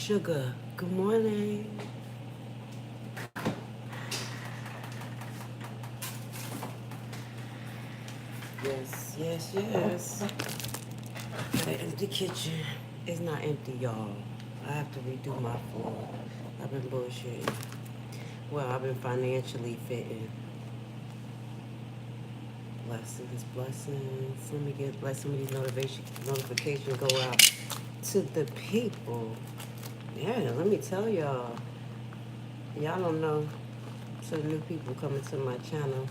Sugar, good morning. Yes, yes, yes. Got an empty kitchen. It's not empty, y'all. I have to redo my floor. I've been bullshitting. Well, I've been financially fitting. Blessings, blessings. Let some of these notifications go out to the people. Yeah, let me tell y'all. Y'all don't know. To the new people coming to my channel.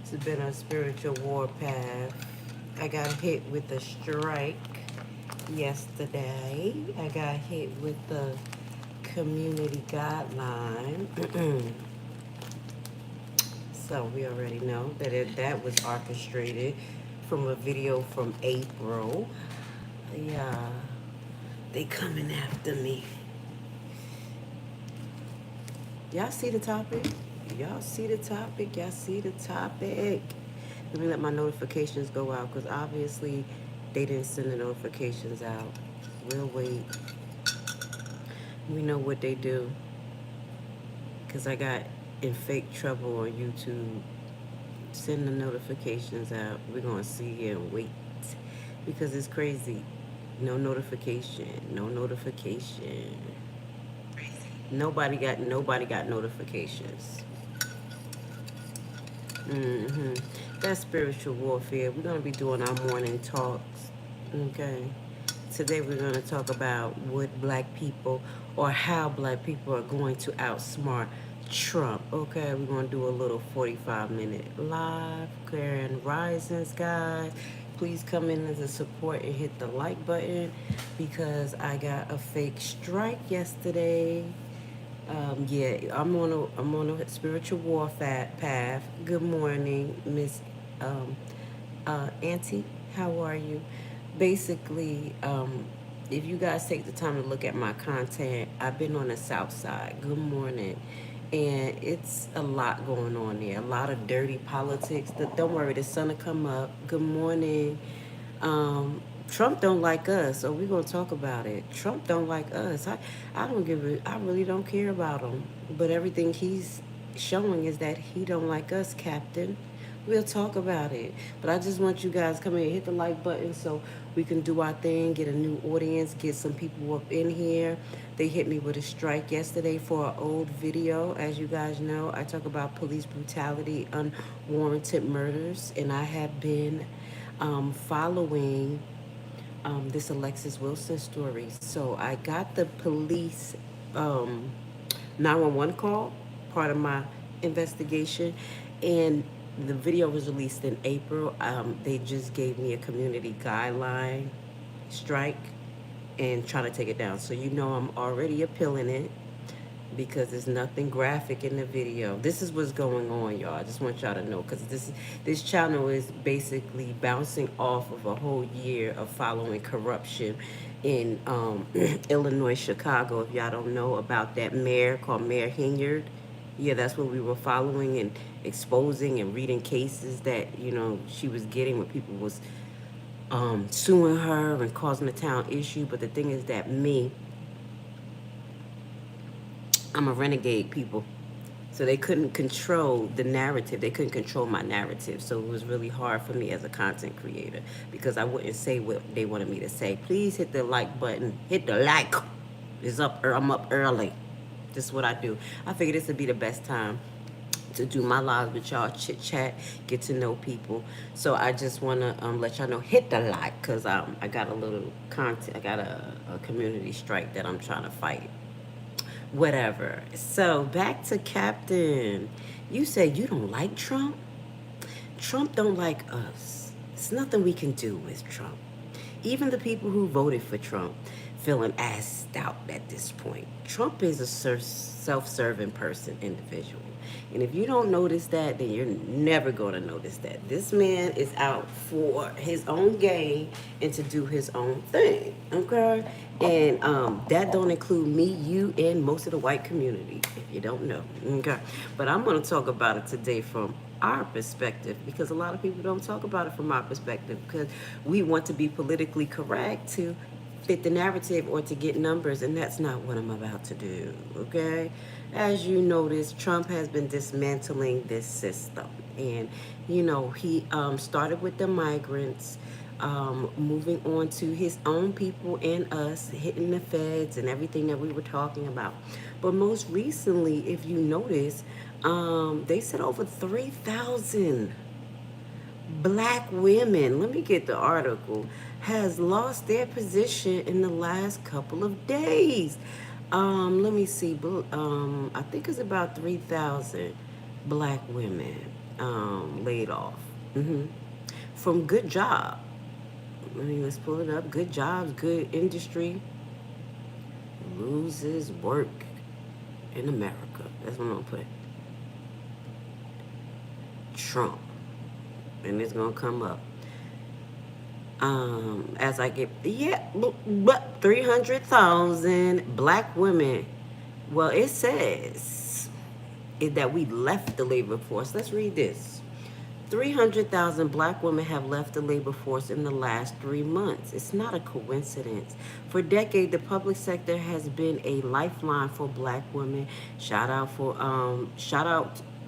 It's been a spiritual war path. I got hit with a strike yesterday. I got hit with the community guideline. So we already know that that was orchestrated from a video from April. Yeah, they coming after me. Y'all see the topic? Y'all see the topic? Y'all see the topic? Let me let my notifications go out because obviously they didn't send the notifications out. We'll wait. We know what they do because I got in fake trouble on YouTube. Send the notifications out. We're going to see and wait because it's crazy. No notification. No notification. Nobody got notifications. That's spiritual warfare. We're going to be doing our morning talks. Okay. Today we're going to talk about what black people or how black people are going to outsmart Trump. Okay, we're going to do a little 45-minute live. Grand risings, guys. Please come in as a support and hit the like button because I got a fake strike yesterday. Yeah, I'm on a spiritual warfare path. Good morning, Miss Auntie. How are you? Basically, if you guys take the time to look at my content, I've been on the South Side. Good morning. And it's a lot going on there. A lot of dirty politics. Don't worry, the sun will come up. Good morning. Trump don't like us, so we're gonna talk about it. Trump don't like us. I really don't care about him. But everything he's showing is that he don't like us, Captain. We'll talk about it. But I just want you guys to come in, hit the like button so we can do our thing, get a new audience, get some people up in here. They hit me with a strike yesterday for an old video. As you guys know, I talk about police brutality, unwarranted murders, and I have been following this Alexis Wilson story. So I got the police 911 call, part of my investigation, and the video was released in April. They just gave me a community guideline strike and trying to take it down. So you know I'm already appealing it because there's nothing graphic in the video. This is what's going on, y'all. I just want y'all to know because this channel is basically bouncing off of a whole year of following corruption in Illinois, Chicago. If y'all don't know about that mayor called Mayor Hinyard, yeah, that's what we were following and exposing and reading cases that, you know, she was getting when people was suing her and causing a town issue. But the thing is that I'm a renegade, people. So they couldn't control the narrative. They couldn't control my narrative. So it was really hard for me as a content creator because I wouldn't say what they wanted me to say. Please hit the like button. Hit the like. I'm up early. This is what I do. I figured this would be the best time to do my lives with y'all, chit chat, get to know people. So I just want to let y'all know, hit the like because I got a little content. I got a community strike that I'm trying to fight. Whatever. So back to Captain. You said you don't like Trump? Trump don't like us. There's nothing we can do with Trump. Even the people who voted for Trump feeling assed out at this point. Trump is a self-serving individual. And if you don't notice that, then you're never going to notice that. This man is out for his own gain and to do his own thing, okay? And that don't include me, you, and most of the white community, if you don't know, okay? But I'm going to talk about it today from our perspective because a lot of people don't talk about it from our perspective because we want to be politically correct to fit the narrative or to get numbers, and that's not what I'm about to do, okay? As you notice, Trump has been dismantling this system. And, he started with the migrants, moving on to his own people and us, hitting the feds and everything that we were talking about. But most recently, if you notice, they said over 3,000 black women, let me get the article, has lost their position in the last couple of days. Let me see. I think it's about 3,000 black women laid off from good job. Let's pull it up. Good jobs, good industry. Loses work in America. That's what I'm gonna put. Trump, and it's gonna come up. As I get, but 300,000 black women. Well, it says that we left the labor force. Let's read this. 300,000 black women have left the labor force in the last 3 months. It's not a coincidence. For decades, the public sector has been a lifeline for black women. Shout out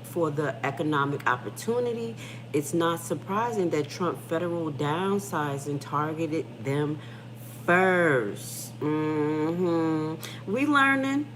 for the economic opportunity. It's not surprising that Trump federal downsizing targeted them first. We learning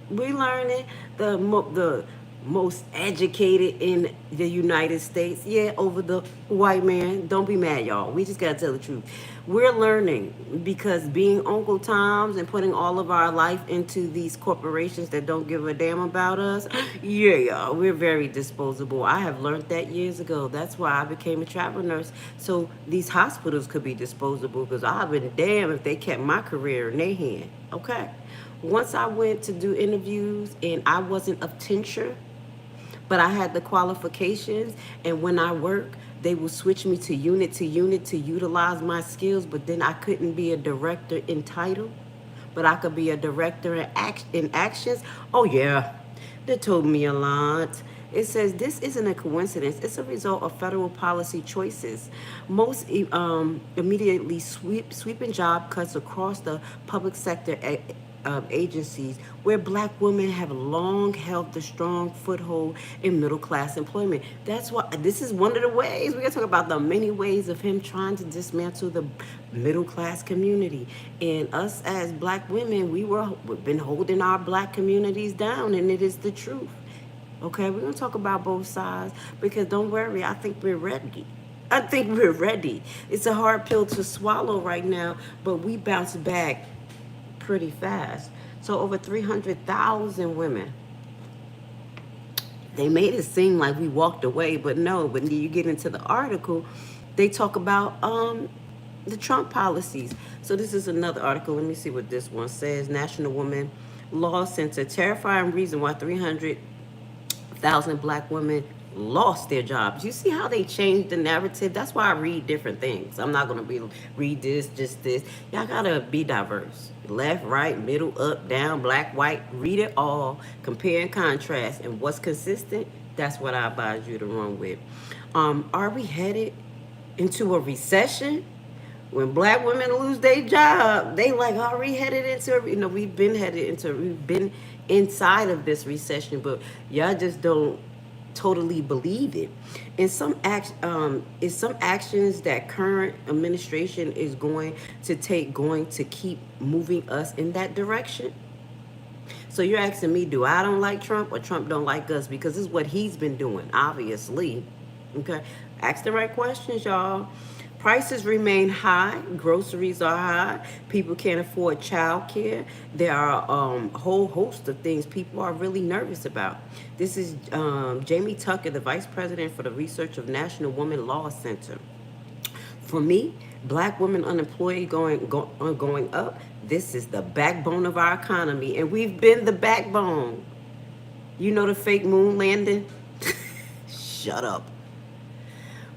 the most educated in the United States. Yeah, over the white man. Don't be mad, y'all. We just gotta tell the truth. We're learning because being Uncle Toms and putting all of our life into these corporations that don't give a damn about us, yeah, y'all, we're very disposable. I have learned that years ago. That's why I became a travel nurse. So these hospitals could be disposable because I've been damned if they kept my career in their hand. Okay. Once I went to do interviews and I wasn't of tincture, but I had the qualifications, and when I work, they will switch me to unit to utilize my skills, but then I couldn't be a director in title, but I could be a director in actions. Oh yeah, they told me a lot. It says this isn't a coincidence. It's a result of federal policy choices. Most immediately sweeping job cuts across the public sector agencies where black women have long held the strong foothold in middle class employment. That's why this is one of the ways. We're going to talk about the many ways of him trying to dismantle the middle class community. And us as black women, we've been holding our black communities down, and it is the truth. Okay, we're going to talk about both sides because don't worry, I think we're ready. I think we're ready. It's a hard pill to swallow right now, but we bounce back pretty fast. So over 300,000 women. They made it seem like we walked away, but no. But when you get into the article, they talk about the Trump policies. So this is another article. Let me see what this one says. National Women Law Center. Terrifying reason why 300,000 black women lost their jobs. You see how they changed the narrative? That's why I read different things. I'm not going to read this, just this. Y'all got to be diverse. Left, right, middle, up, down, black, white. Read it all. Compare and contrast. And what's consistent, that's what I advise you to run with. Are we headed into a recession? When black women lose their job, they like, are we headed into we've been inside of this recession, but y'all just don't totally believe it. And some actions that current administration is going to keep moving us in that direction? So you're asking me, do I don't like Trump or Trump don't like us? Because this is what he's been doing, obviously. Okay, ask the right questions, y'all. Prices remain high. Groceries are high. People can't afford childcare. There are a whole host of things people are really nervous about. This is Jamie Tucker, the Vice President for the Research of National Women Law Center. For me, black women unemployed going up, this is the backbone of our economy, and we've been the backbone. You know the fake moon landing? Shut up.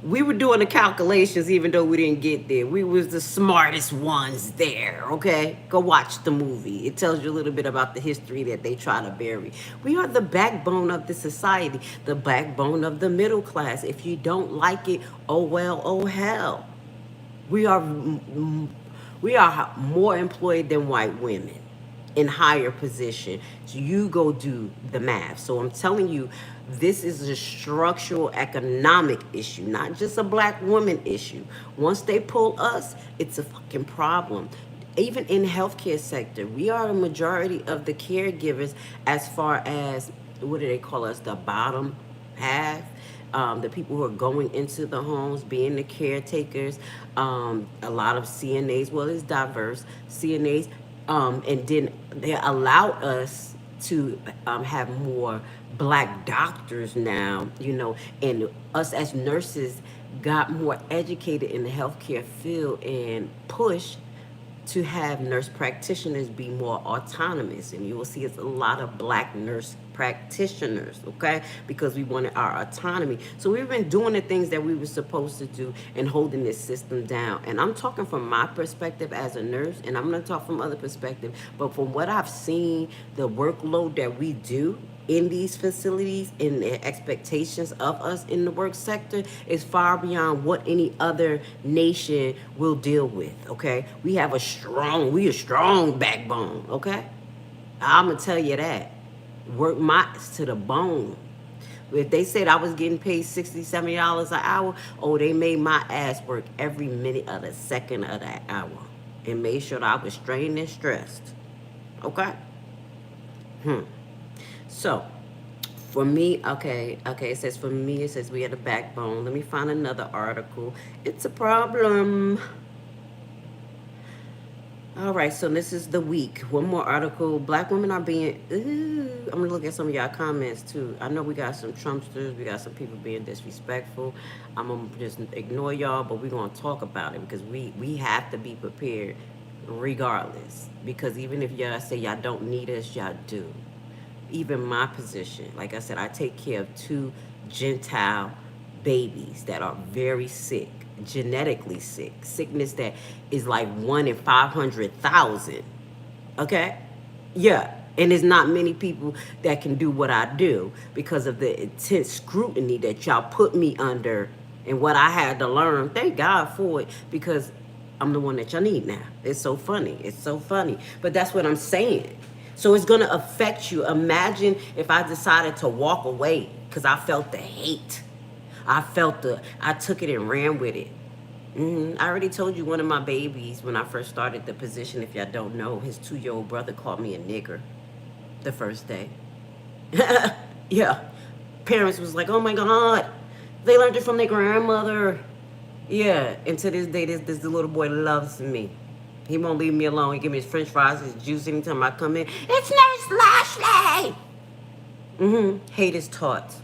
We were doing the calculations even though we didn't get there. We was the smartest ones there, okay? Go watch the movie. It tells you a little bit about the history that they try to bury. We are the backbone of the society, the backbone of the middle class. If you don't like it, oh well, oh hell. We are We are more employed than white women in higher position. So you go do the math. So I'm telling you, this is a structural economic issue, not just a black woman issue. Once they pull us, it's a fucking problem. Even in healthcare sector, we are a majority of the caregivers as far as, what do they call us, the bottom half. The people who are going into the homes, being the caretakers, a lot of CNAs, well, it's diverse, CNAs, and then they allow us to have more black doctors now, you know, and us as nurses got more educated in the healthcare field and pushed to have nurse practitioners be more autonomous. And you will see it's a lot of black nurse practitioners, okay? Because we wanted our autonomy. So we've been doing the things that we were supposed to do and holding this system down. And I'm talking from my perspective as a nurse, and I'm gonna talk from other perspective, but from what I've seen, the workload that we do in these facilities and the expectations of us in the work sector is far beyond what any other nation will deal with, okay? We have a strong backbone, okay? I'm gonna tell you that. Work my to the bone. If they said I was getting paid $60, $70 an hour, oh, they made my ass work every minute of the second of that hour and made sure that I was strained and stressed, okay? So, for me, okay, it says for me, it says we had a backbone. Let me find another article. It's a problem. All right, so this is the week. One more article. Black women are being, I'm gonna look at some of y'all comments too. I know we got some Trumpsters, we got some people being disrespectful. I'm gonna just ignore y'all, but we're gonna talk about it because we have to be prepared regardless. Because even if y'all say y'all don't need us, y'all do. Even my position, like I said, I take care of 2 Gentile babies that are very sick, genetically sick, sickness that is like 1 in 500,000. Okay, yeah, and there's not many people that can do what I do because of the intense scrutiny that y'all put me under and what I had to learn. Thank God for it, because I'm the one that y'all need now. It's so funny. It's so funny, but that's what I'm saying. So it's going to affect you. Imagine if I decided to walk away because I felt the hate. I took it and ran with it. I already told you one of my babies when I first started the position, if y'all don't know, his 2-year-old brother called me a nigger the first day. Yeah. Parents was like, oh my God, they learned it from their grandmother. Yeah. And to this day, this little boy loves me. He won't leave me alone. He give me his french fries, his juice anytime I come in. It's Nurse Lashley! Hate is taught.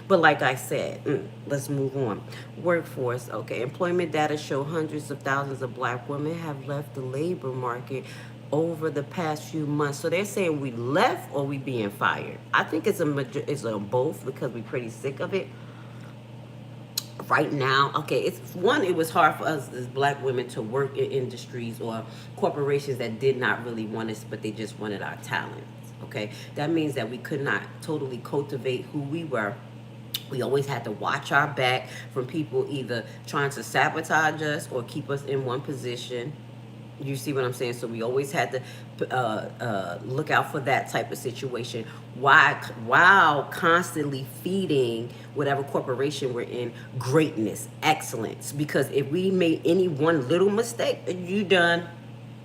But like I said, let's move on. Workforce, okay. Employment data show hundreds of thousands of black women have left the labor market over the past few months. So they're saying we left or we being fired. I think it's a both because we're pretty sick of it. Right now, okay, it was hard for us as black women to work in industries or corporations that did not really want us, but they just wanted our talents, okay? That means that we could not totally cultivate who we were. We always had to watch our back from people either trying to sabotage us or keep us in one position. You see what I'm saying? So we always had to look out for that type of situation while constantly feeding whatever corporation we're in greatness, excellence. Because if we made any one little mistake, you done.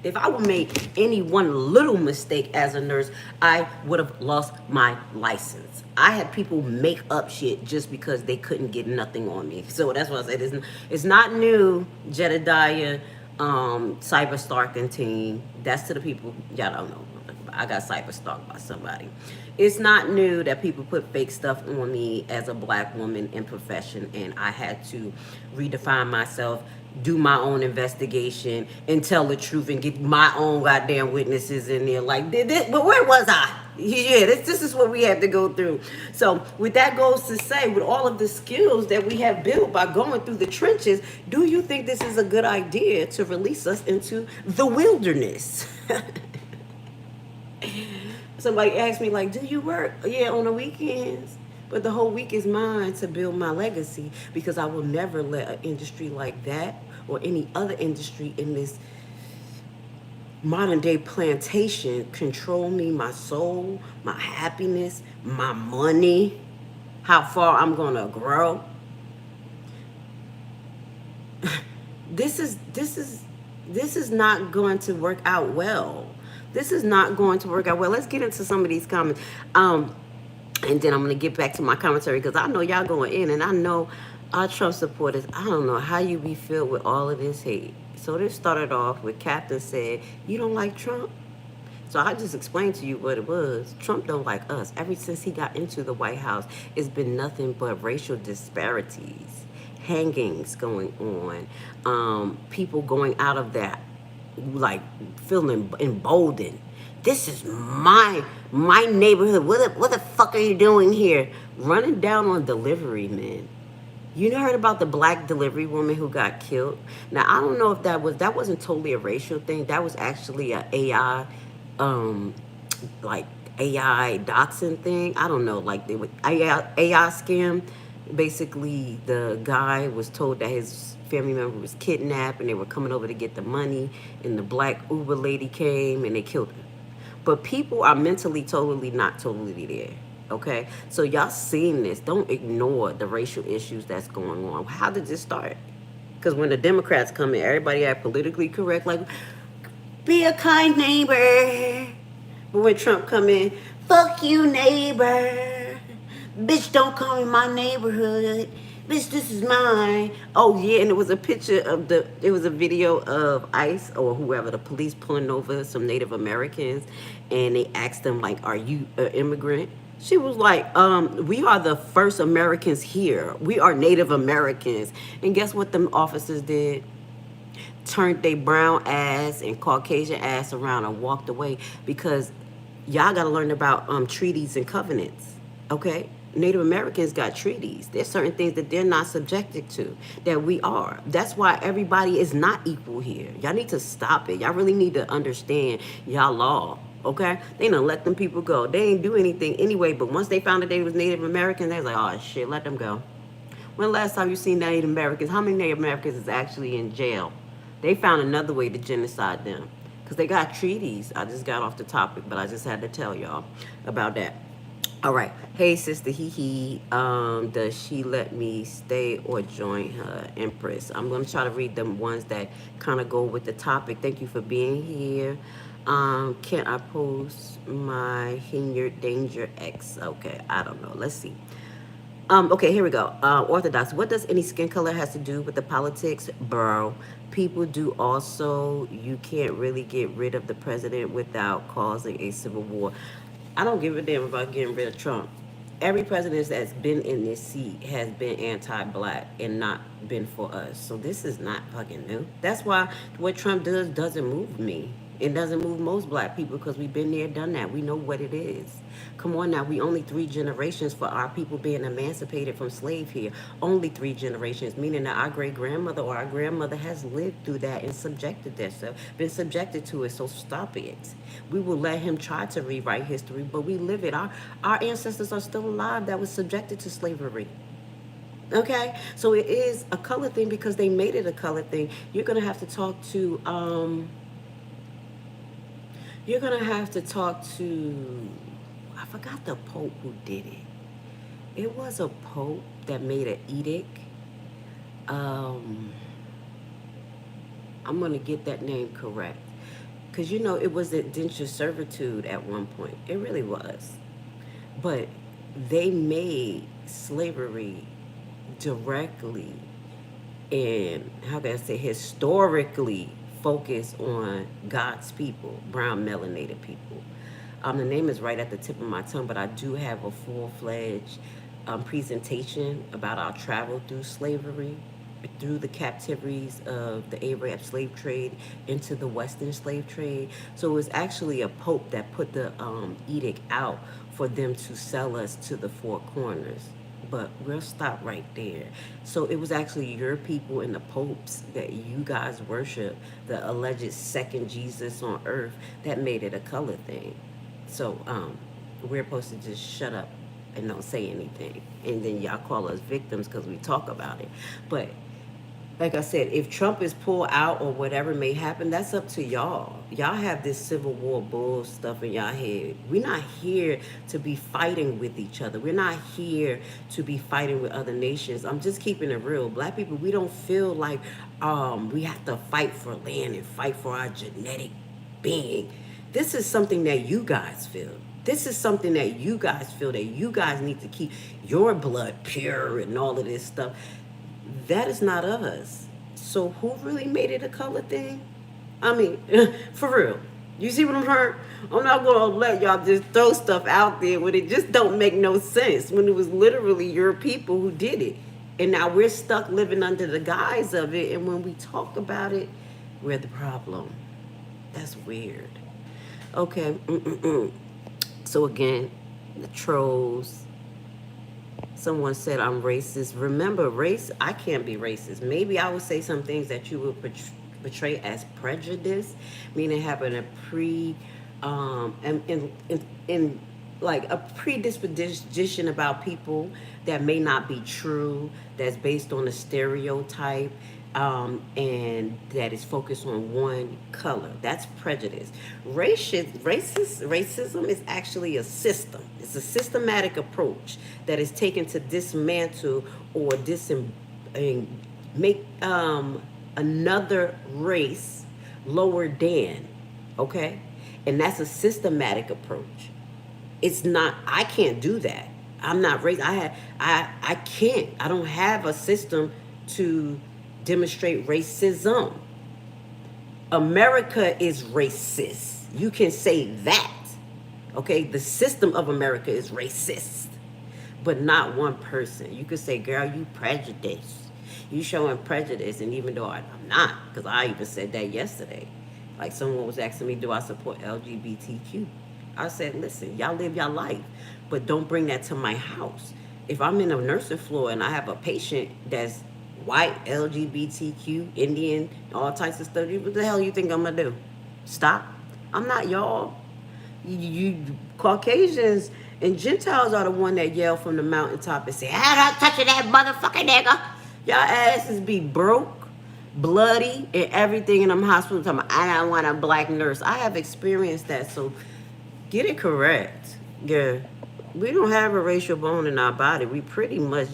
If I would make any one little mistake as a nurse, I would have lost my license. I had people make up shit just because they couldn't get nothing on me. So that's why I said it's not new, Jedediah. Cyber stalking team. That's to the people y'all don't know. I got cyber stalked by somebody. It's not new that people put fake stuff on me as a black woman in profession, and I had to redefine myself, do my own investigation, and tell the truth and get my own goddamn witnesses in there. Like, but where was I? Yeah, this is what we had to go through. So with that goes to say, with all of the skills that we have built by going through the trenches, do you think this is a good idea to release us into the wilderness? Somebody asked me, like, do you work? Yeah, on the weekends. But the whole week is mine to build my legacy, because I will never let an industry like that or any other industry in this modern day plantation control me, my soul, my happiness, my money, how far I'm gonna grow. This is this is this is not going to work out well. This is not going to work out well. Let's get into some of these comments. And then I'm gonna get back to my commentary because I know y'all going in, and I know our Trump supporters. I don't know how you be filled with all of this hate. So this started off with Captain said, "You don't like Trump." So I just explained to you what it was. Trump don't like us. Ever since he got into the White House, it's been nothing but racial disparities, hangings going on, people going out of that, like feeling emboldened. This is my neighborhood. What the fuck are you doing here? Running down on delivery men. You heard about the black delivery woman who got killed? Now I don't know if that wasn't totally a racial thing. That was actually a AI, um, like AI doxing thing. I don't know, like they would AI scam. Basically, the guy was told that his family member was kidnapped and they were coming over to get the money, and the black Uber lady came and they killed her. But people are mentally totally not totally there. Okay, so y'all seen this. Don't ignore the racial issues that's going on. How did this start? Because when the Democrats come in, everybody act politically correct, like be a kind neighbor. But when Trump come in, fuck you, neighbor. Bitch, don't come in my neighborhood. Bitch, this is mine. Oh yeah, and it was a picture of it was a video of ICE or whoever, the police pulling over some Native Americans, and they asked them like, "Are you an immigrant?" She was like, "We are the first Americans here. We are Native Americans." And guess what them officers did? Turned their brown ass and Caucasian ass around and walked away because y'all got to learn about treaties and covenants. Okay, Native Americans got treaties. There's certain things that they're not subjected to that we are. That's why everybody is not equal here. Y'all need to stop it. Y'all really need to understand y'all law. Okay, they done let them people go. They ain't do anything anyway. But once they found that they was Native Americans, they was like, oh shit, let them go. When the last time you seen Native Americans? How many Native Americans is actually in jail? They found another way to genocide them because they got treaties. I just got off the topic, but I just had to tell y'all about that. All right. Hey, sister, does she let me stay or join her? Empress. I'm going to try to read them ones that kind of go with the topic. Thank you for being here. Can I post my Hinyard Danger X? Okay, I don't know. Let's see. Okay, here we go. Orthodox. What does any skin color has to do with the politics? Bro, people do also. You can't really get rid of the president without causing a civil war. I don't give a damn about getting rid of Trump. Every president that's been in this seat has been anti-black and not been for us. So this is not fucking new. That's why what Trump does doesn't move me. It doesn't move most black people because we've been there, done that. We know what it is. Come on now, we only 3 generations for our people being emancipated from slave here. Only 3 generations, meaning that our great-grandmother or our grandmother has lived through that and subjected themselves, been subjected to it, so stop it. We will let him try to rewrite history, but we live it. Our ancestors are still alive that was subjected to slavery. Okay, so it is a color thing because they made it a color thing. You're gonna have to talk to I forgot the Pope who did it. It was a Pope that made an edict. I'm going to get that name correct. Because, it was indentured servitude at one point. It really was. But they made slavery directly and, how can I say, historically focus on God's people, brown melanated people. The name is right at the tip of my tongue, but I do have a full-fledged presentation about our travel through slavery, through the captivities of the Arab slave trade into the Western slave trade. So it was actually a pope that put the edict out for them to sell us to the four corners. But we'll stop right there. So it was actually your people and the popes that you guys worship, the alleged second Jesus on earth, that made it a color thing. So we're supposed to just shut up and don't say anything. And then y'all call us victims because we talk about it. But like I said, if Trump is pulled out or whatever may happen, that's up to y'all. Y'all have this Civil War bull stuff in y'all head. We're not here to be fighting with each other. We're not here to be fighting with other nations. I'm just keeping it real. Black people, we don't feel like we have to fight for land and fight for our genetic being. This is something that you guys feel. This is something that you guys feel, that you guys need to keep your blood pure and all of this stuff. That is not us. So who really made it a color thing? I mean, for real. You see what I'm saying? I'm not gonna let y'all just throw stuff out there when it just don't make no sense. When it was literally your people who did it, and now we're stuck living under the guise of it. And when we talk about it, we're the problem. That's weird. Okay. So again, the trolls. Someone said I'm racist. Remember, race, I can't be racist. Maybe I would say some things that you would portray as prejudice, meaning having a in like a predisposition about people that may not be true, that's based on a stereotype, and that is focused on one color. That's prejudice. Racism is actually a system. It's a systematic approach that is taken to dismantle or make another race lower than, okay? And that's a systematic approach. It's not, I can't do that. I'm not racist. I can't. I don't have a system to demonstrate racism. America is racist. You can say that. Okay, the system of America is racist, but not one person. You could say, girl, you prejudiced. You showing prejudice, and even though I'm not, because I even said that yesterday. Like someone was asking me, do I support LGBTQ? I said, listen, y'all live your life, but don't bring that to my house. If I'm in a nursing floor and I have a patient that's white, LGBTQ, Indian, all types of stuff, what the hell you think I'm gonna do? Stop? I'm not y'all. You Caucasians and Gentiles are the one that yell from the mountaintop and say, I'm not touching that motherfucking nigga. Y'all asses be broke, bloody, and everything in them hospitals. I don't want a black nurse. I have experienced that, so get it correct. Yeah. We don't have a racial bone in our body. We pretty much,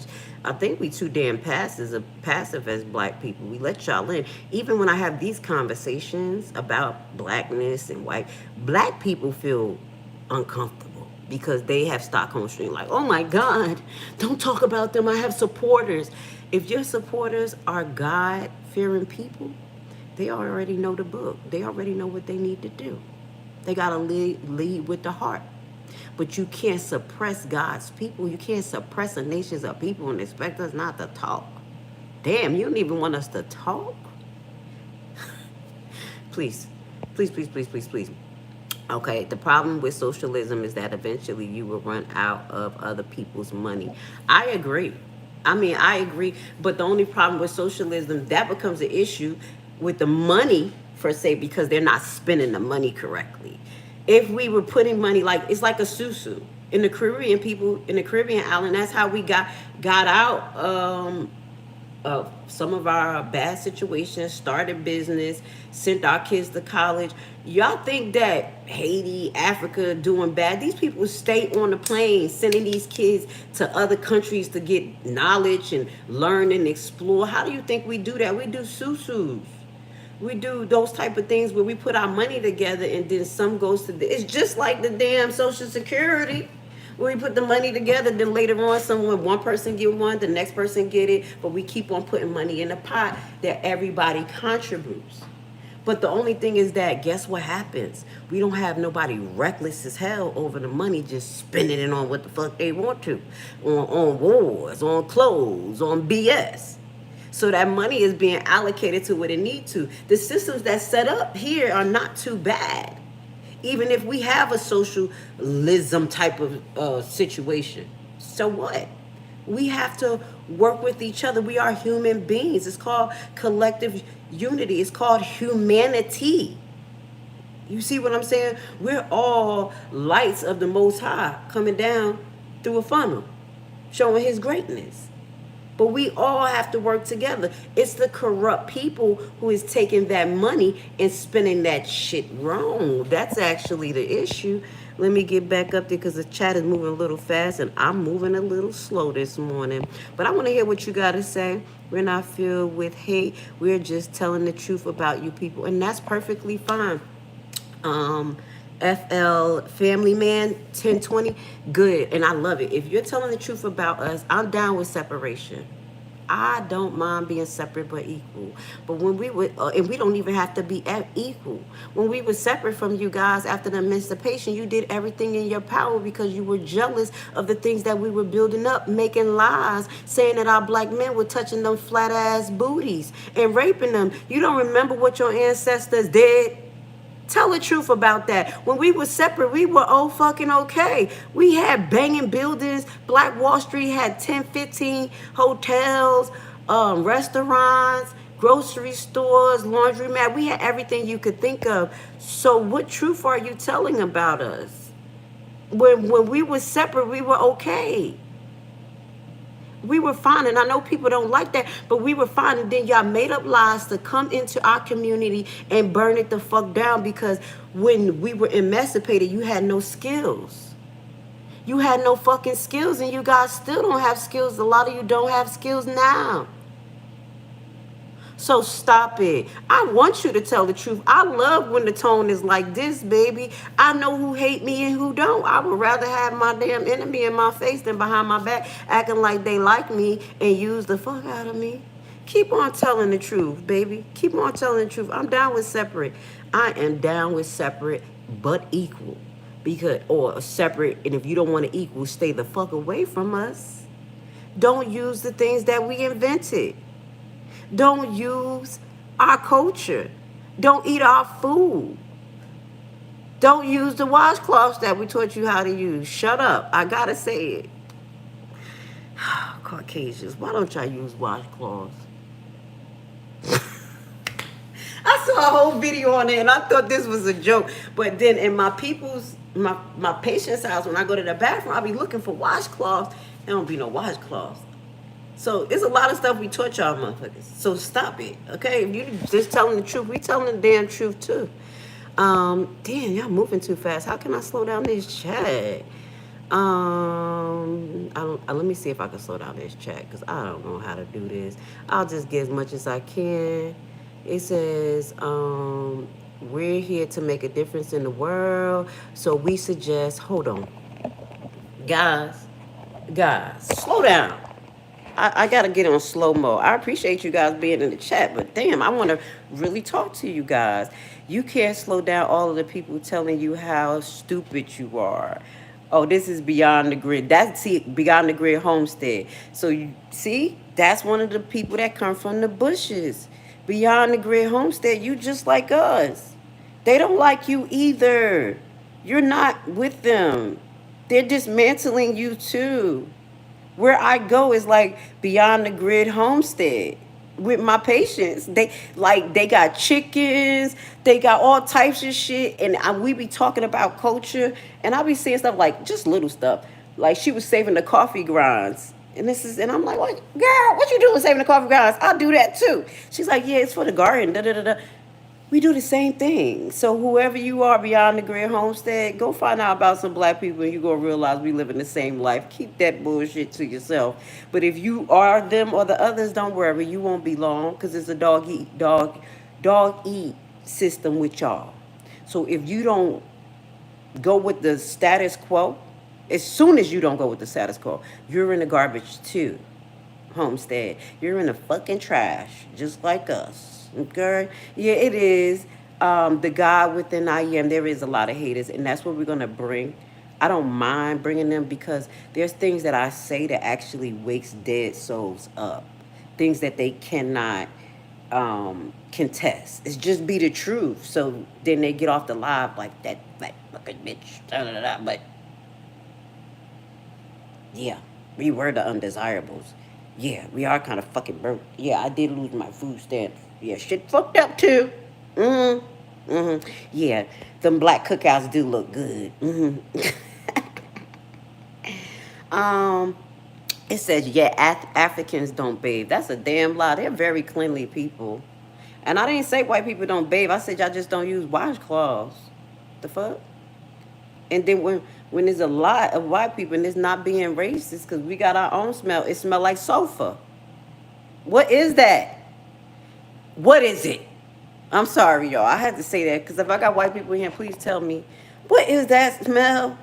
I think we too damn passive as black people. We let y'all in. Even when I have these conversations about blackness and white, black people feel uncomfortable because they have Stockholm Syndrome. Like, oh my God, don't talk about them. I have supporters. If your supporters are God-fearing people, they already know the book. They already know what they need to do. They got to lead with the heart. But you can't suppress God's people. You can't suppress the nations of people and expect us not to talk. Damn, you don't even want us to talk? Please. Please, please, please, please, please. Okay, the problem with socialism is that eventually you will run out of other people's money. I agree. I agree. But the only problem with socialism, that becomes an issue with the money, per se, because they're not spending the money correctly. If we were putting money, like, it's like a susu. In the Caribbean, people, in the Caribbean island, that's how we got out of some of our bad situations, started business, sent our kids to college. Y'all think that Haiti, Africa doing bad? These people stay on the plane, sending these kids to other countries to get knowledge and learn and explore. How do you think we do that? We do susus. We do those type of things where we put our money together and then some goes to it's just like the damn Social Security. Where we put the money together, then later on one person get one, the next person get it, but we keep on putting money in the pot that everybody contributes. But the only thing is that, guess what happens? We don't have nobody reckless as hell over the money, just spending it on what the fuck they want to. On wars, on clothes, on BS. So that money is being allocated to what it needs to. The systems that's set up here are not too bad. Even if we have a socialism type of situation. So what? We have to work with each other. We are human beings. It's called collective unity. It's called humanity. You see what I'm saying? We're all lights of the Most High coming down through a funnel, showing his greatness. But we all have to work together. It's the corrupt people who is taking that money and spending that shit wrong. That's actually the issue. Let me get back up there because the chat is moving a little fast and I'm moving a little slow this morning. But I want to hear what you got to say. We're not filled with hate. We're just telling the truth about you people. And that's perfectly fine. FL Family Man 1020, good, and I love it. If you're telling the truth about us, I'm down with separation. I don't mind being separate but equal. But when we were, and we don't even have to be equal. When we were separate from you guys after the emancipation, you did everything in your power because you were jealous of the things that we were building up, making lies, saying that our black men were touching them flat ass booties and raping them. You don't remember what your ancestors did? Tell the truth about that. When we were separate, we were fucking okay. We had banging buildings. Black Wall Street had 10, 15 hotels, restaurants, grocery stores, laundromat. We had everything you could think of. So what truth are you telling about us? When we were separate, we were okay. We were fine, and I know people don't like that, but we were fine. And then y'all made up lies to come into our community and burn it the fuck down because when we were emancipated, you had no skills. You had no fucking skills, and you guys still don't have skills. A lot of you don't have skills now. So stop it. I want you to tell the truth. I love when the tone is like this, baby. I know who hate me and who don't. I would rather have my damn enemy in my face than behind my back acting like they like me and use the fuck out of me. Keep on telling the truth, baby. Keep on telling the truth. I'm down with separate. I am down with separate but equal. Because, or separate, and if you don't want to equal, stay the fuck away from us. Don't use the things that we invented. Don't use our culture. Don't eat our food. Don't use the washcloths that we taught you how to use. Shut up. I gotta say it. Caucasians, why don't y'all use washcloths? I saw a whole video on it and I thought this was a joke. But then in my patient's house, when I go to the bathroom, I'll be looking for washcloths. There don't be no washcloths. So it's a lot of stuff we taught y'all motherfuckers. So stop it, okay? If you just telling the truth, we telling the damn truth too. Damn, y'all moving too fast. How can I slow down this chat? Let me see if I can slow down this chat because I don't know how to do this. I'll just get as much as I can. It says, we're here to make a difference in the world. So we suggest, hold on. Guys, slow down. I got to get on slow-mo. I appreciate you guys being in the chat, but damn, I want to really talk to you guys. You can't slow down all of the people telling you how stupid you are. Oh, this is Beyond the Grid. That's Beyond the Grid Homestead. So you see, that's one of the people that come from the bushes. Beyond the Grid Homestead, you just like us. They don't like you either. You're not with them. They're dismantling you too. Where I go is like Beyond the Grid Homestead with my patients. They got chickens, they got all types of shit, and we be talking about culture, and I be saying stuff like just little stuff. Like she was saving the coffee grinds, and I'm like, what, girl, what you doing saving the coffee grinds? I'll do that too. She's like, yeah, it's for the garden. Da da da da. We do the same thing. So whoever you are Beyond the Grid Homestead, go find out about some black people and you're going to realize we live in the same life. Keep that bullshit to yourself. But if you are them or the others, don't worry. You won't be long because it's a dog eat system with y'all. So if you don't go with the status quo, as soon as you don't go with the status quo, you're in the garbage too, Homestead. You're in the fucking trash, just like us. Okay, yeah, it is. The God within I am, there is a lot of haters, and that's what we're gonna bring. I don't mind bringing them because there's things that I say that actually wakes dead souls up, things that they cannot contest. It's just be the truth. So then they get off the live like that fucking bitch. But yeah, we were the undesirables. Yeah, we are kind of fucking broke. Yeah, I did lose my food stamps. Yeah, shit fucked up too. Yeah, them black cookouts do look good. It says, yeah, Africans don't bathe. That's a damn lie. They're very cleanly people. And I didn't say white people don't bathe. I said y'all just don't use washcloths. The fuck? And then when there's a lot of white people and it's not being racist because we got our own smell, it smell like sofa. What is that? What is it? I'm sorry, y'all. I had to say that because if I got white people in here, please tell me, what is that smell?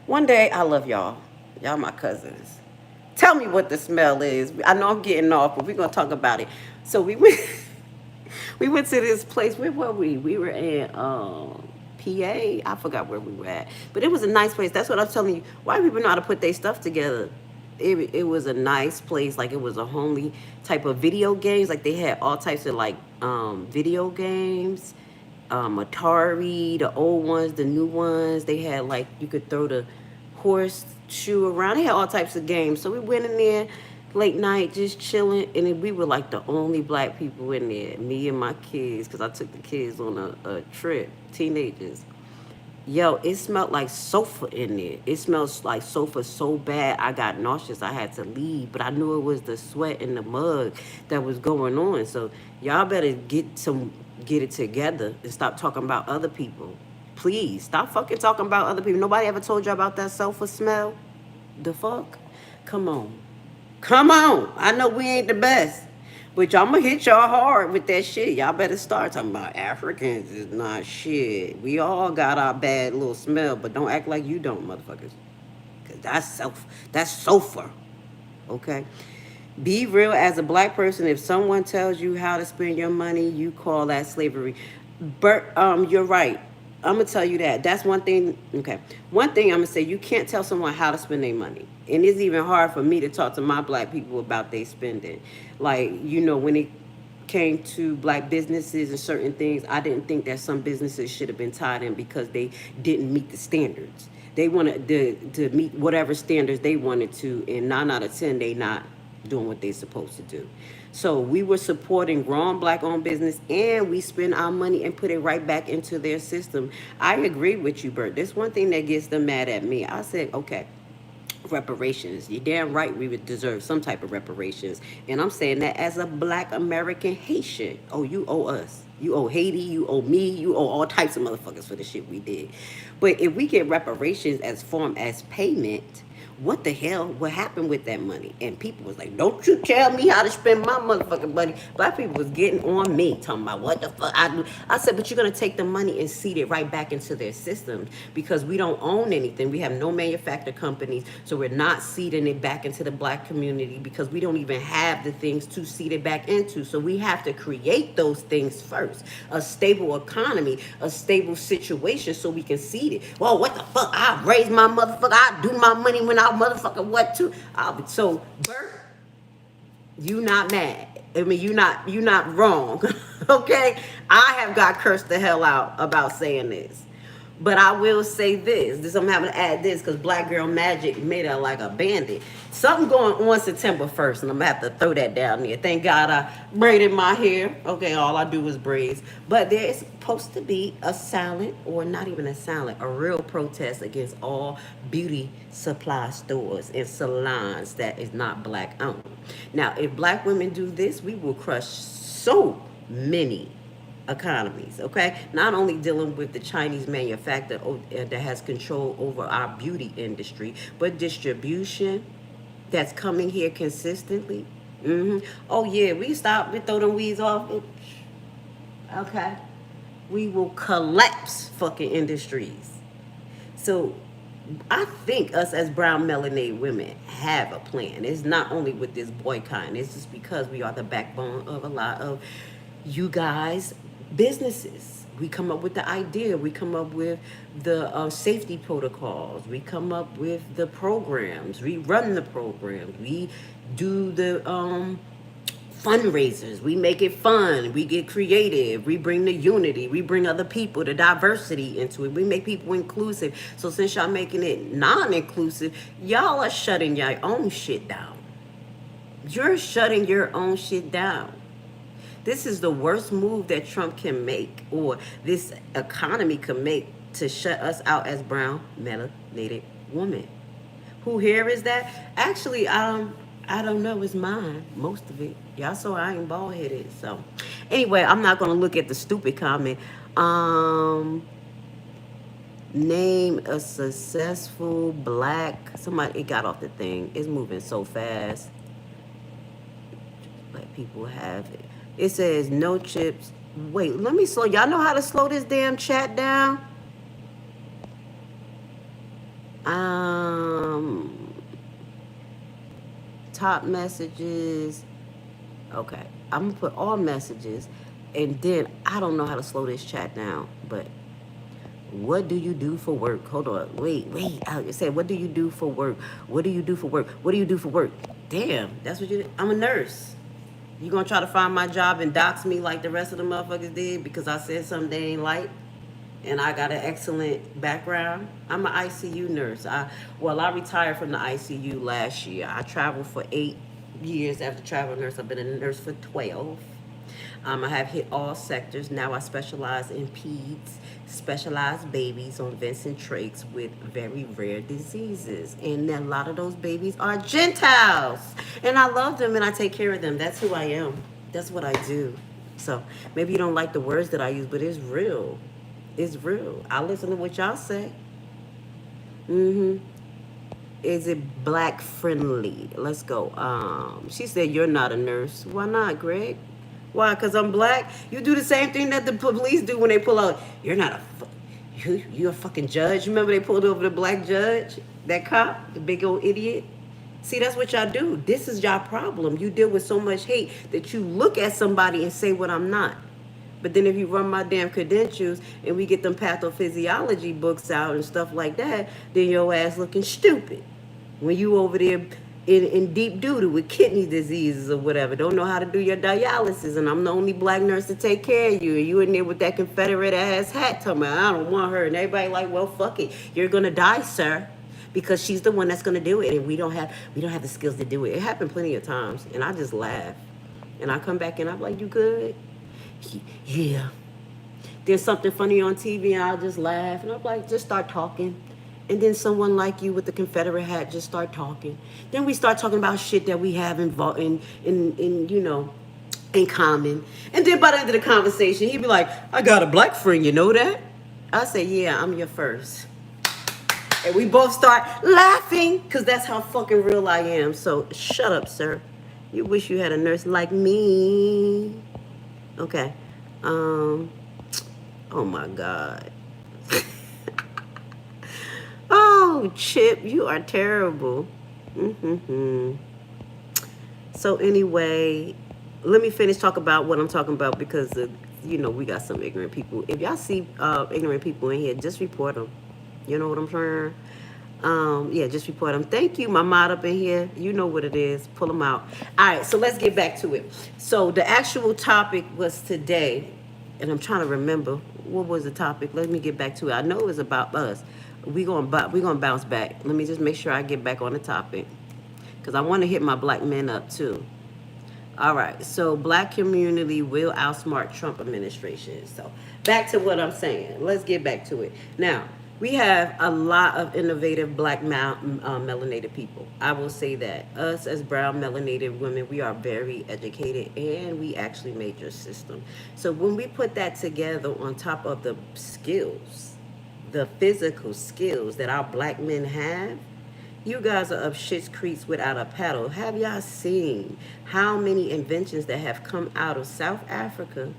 One day, I love y'all. Y'all my cousins. Tell me what the smell is. I know I'm getting off, but we're going to talk about it. So we went, we went to this place. Where were we? We were in PA. I forgot where we were at. But it was a nice place. That's what I'm telling you. White people know how to put their stuff together. It was a nice place. Like, it was a homely type of video games. Like, they had all types of, like, video games. Atari, the old ones, the new ones. They had, like, you could throw the horseshoe around. They had all types of games. So we went in there late night, just chilling. And then we were, like, the only black people in there. Me and my kids, because I took the kids on a trip, teenagers. Yo, it smelled like sofa in there. It smells like sofa so bad, I got nauseous. I had to leave, but I knew it was the sweat and the mug that was going on. So y'all better get it together and stop talking about other people. Please, stop fucking talking about other people. Nobody ever told you about that sofa smell? The fuck? Come on. Come on. I know we ain't the best. But y'all, I'm going to hit y'all hard with that shit. Y'all better start talking about Africans is not shit. We all got our bad little smell, but don't act like you don't, motherfuckers. Because that's sofa. Okay? Be real as a black person. If someone tells you how to spend your money, you call that slavery. But you're right. I'm going to tell you that. That's one thing. Okay. One thing I'm going to say, you can't tell someone how to spend their money. And it's even hard for me to talk to my black people about their spending. Like, you know, when it came to black businesses and certain things, I didn't think that some businesses should have been tied in because they didn't meet the standards. They wanted to meet whatever standards they wanted to, and 9 out of 10, they not doing what they're supposed to do. So we were supporting grown black-owned business, and we spend our money and put it right back into their system. I agree with you, Bert. There's one thing that gets them mad at me. I said, okay, reparations. You're damn right we would deserve some type of reparations. And I'm saying that as a black American Haitian. Oh, you owe us. You owe Haiti, you owe me, you owe all types of motherfuckers for the shit we did. But if we get reparations as form as payment, what the hell would happen with that money? And people was like, don't you tell me how to spend my motherfucking money. Black people was getting on me, talking about what the fuck I do. I said, but you're going to take the money and seed it right back into their systems because we don't own anything. We have no manufacturer companies, so we're not seeding it back into the black community because we don't even have the things to seed it back into. So we have to create those things first. A stable economy, a stable situation so we can seed it. Well, what the fuck? I raise my motherfucker. I do my money when I motherfucker what too. So Bert, you not mad. I mean, you not wrong. Okay? I have got cursed the hell out about saying this. But I will say this. I'm having to add this because Black Girl Magic made her like a bandit. Something going on September 1st, and I'm going to have to throw that down there. Thank God I braided my hair. Okay, all I do is braids. But there is supposed to be a silent, or not even a silent, a real protest against all beauty supply stores and salons that is not black owned. Now, if black women do this, we will crush so many economies. Okay, not only dealing with the Chinese manufacturer that has control over our beauty industry, but distribution that's coming here consistently. Oh yeah, we throw them weeds off. Okay, we will collapse fucking industries. So I think us as brown melanated women have a plan. It's not only with this boycott. It's just because we are the backbone of a lot of you guys businesses. We come up with the idea. We come up with the safety protocols. We come up with the programs. We run the programs. We do the fundraisers. We make it fun. We get creative. We bring the unity. We bring other people, the diversity into it. We make people inclusive. So since y'all making it non-inclusive, y'all are shutting your own shit down. You're shutting your own shit down. This is the worst move that Trump can make, or this economy can make, to shut us out as brown melanated women. Who here is that? Actually, I don't know. It's mine. Most of it. Y'all saw I ain't bald headed. So, anyway, I'm not gonna look at the stupid comment. Um, Name a successful black. Somebody, it got off the thing. It's moving so fast. Black people have it. It says no chips. Wait, let me slow. Y'all know how to slow this damn chat down? Um, Top messages. Okay, I'm gonna put all messages, and then I don't know how to slow this chat down. But what do you do for work? Hold on, wait. I said, what do you do for work? What do you do for work? What do you do for work? Damn, that's what you. I'm a nurse. You gonna try to find my job and dox me like the rest of the motherfuckers did because I said something they ain't like? And I got an excellent background. I'm an ICU nurse. I retired from the ICU last year. I traveled for 8 years after travel nurse. I've been a nurse for 12. I have hit all sectors. Now I specialize in peds, specialized babies on vents and trachs with very rare diseases. And a lot of those babies are Gentiles. And I love them and I take care of them. That's who I am. That's what I do. So maybe you don't like the words that I use, but it's real. It's real. I listen to what y'all say. Is it black friendly? Let's go. She said you're not a nurse. Why not, Greg? Why? Because I'm black? You do the same thing that the police do when they pull out. You're not you're a fucking judge. Remember they pulled over the black judge? That cop? The big old idiot? See, that's what y'all do. This is y'all problem. You deal with so much hate that you look at somebody and say what I'm not. But then if you run my damn credentials and we get them pathophysiology books out and stuff like that, then your ass looking stupid. When you over there in deep doo-doo with kidney diseases or whatever, don't know how to do your dialysis, and I'm the only black nurse to take care of you, and you in there with that Confederate ass hat talking about, I don't want her, and everybody like, well, fuck it. You're gonna die, sir. Because she's the one that's gonna do it, and we don't have the skills to do it. It happened plenty of times, and I just laugh. And I come back and I'm like, you good? Yeah. There's something funny on TV and I'll just laugh and I'm like, just start talking. And then someone like you with the Confederate hat just start talking. Then we start talking about shit that we have in common. And then by the end of the conversation, he'd be like, I got a black friend, you know that? I say, yeah, I'm your first. And we both start laughing because that's how fucking real I am. So shut up, sir. You wish you had a nurse like me. Okay. Oh my God. Oh, Chip, you are terrible. So anyway, let me finish talk about what I'm talking about because we got some ignorant people. If y'all see ignorant people in here, just report them. You know what I'm saying? Yeah, just report them. Thank you, my mod up in here. You know what it is. Pull them out. All right, so let's get back to it. So the actual topic was today, and I'm trying to remember what was the topic. Let me get back to it. I know it was about us. We're gonna bounce back. Let me just make sure I get back on the topic because I want to hit my black men up too. All right, so black community will outsmart Trump administration. So back to what I'm saying. Let's get back to it. Now, we have a lot of innovative black melanated people. I will say that. Us as brown melanated women, we are very educated and we actually major system. So when we put that together on top of the skills, the physical skills that our black men have, you guys are up shit's creeks without a paddle. Have y'all seen how many inventions that have come out of South Africa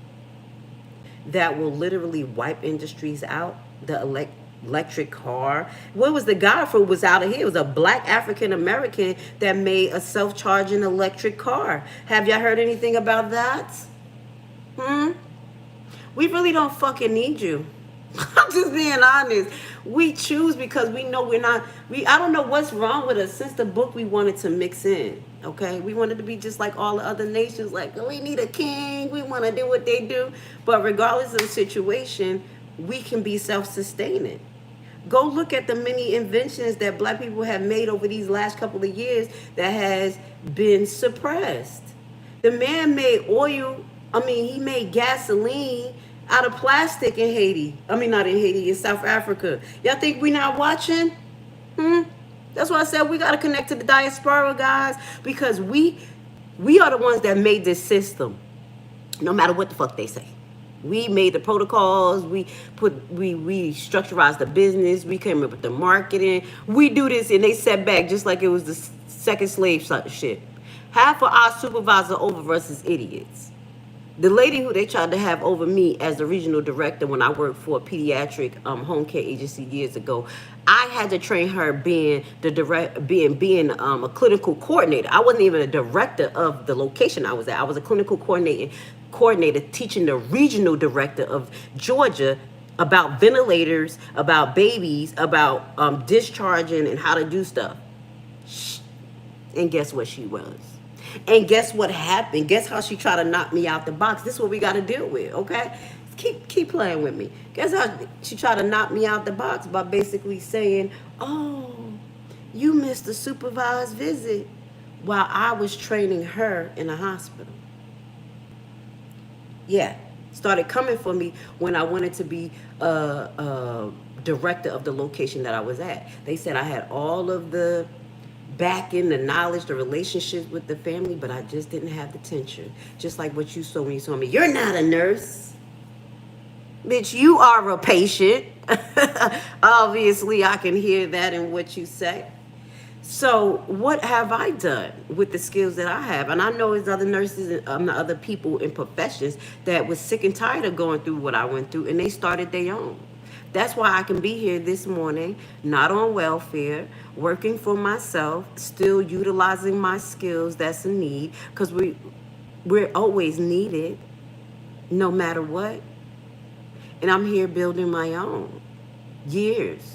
that will literally wipe industries out? The electric car. What was the guy who was out of here? It was a black African American that made a self-charging electric car. Have y'all heard anything about that? We really don't fucking need you. I'm just being honest. We choose because we know we're not. I don't know what's wrong with us. Since the book, we wanted to mix in. Okay, we wanted to be just like all the other nations. Like, we need a king. We want to do what they do. But regardless of the situation, we can be self-sustaining. Go look at the many inventions that black people have made over these last couple of years that has been suppressed. The man made oil. He made gasoline out of plastic in Haiti. Not in Haiti, in South Africa. Y'all think we not watching? That's why I said we got to connect to the diaspora, guys, because we are the ones that made this system. No matter what the fuck they say, we made the protocols. We structurized the business. We came up with the marketing. We do this, and they set back just like it was the second slave shit. Half of our supervisor over us is idiots. The lady who they tried to have over me as the regional director when I worked for a pediatric home care agency years ago, I had to train her being a clinical coordinator. I wasn't even a director of the location I was at. I was a clinical coordinator teaching the regional director of Georgia about ventilators, about babies, about discharging and how to do stuff. And guess what she was? And guess what happened? Guess how she tried to knock me out the box? This is what we got to deal with, okay? Keep playing with me. Guess how she tried to knock me out the box? By basically saying, oh, you missed a supervised visit while I was training her in a hospital. Yeah, started coming for me when I wanted to be a director of the location that I was at. They said I had all of the back in the knowledge, the relationships with the family, but I just didn't have the tension. Just like what you saw when you saw me. You're not a nurse. Bitch, you are a patient. Obviously, I can hear that in what you say. So what have I done with the skills that I have? And I know there's other nurses and other people in professions that was sick and tired of going through what I went through, and they started their own. That's why I can be here this morning, not on welfare, working for myself, still utilizing my skills. That's a need, because we're always needed, no matter what. And I'm here building my own. Years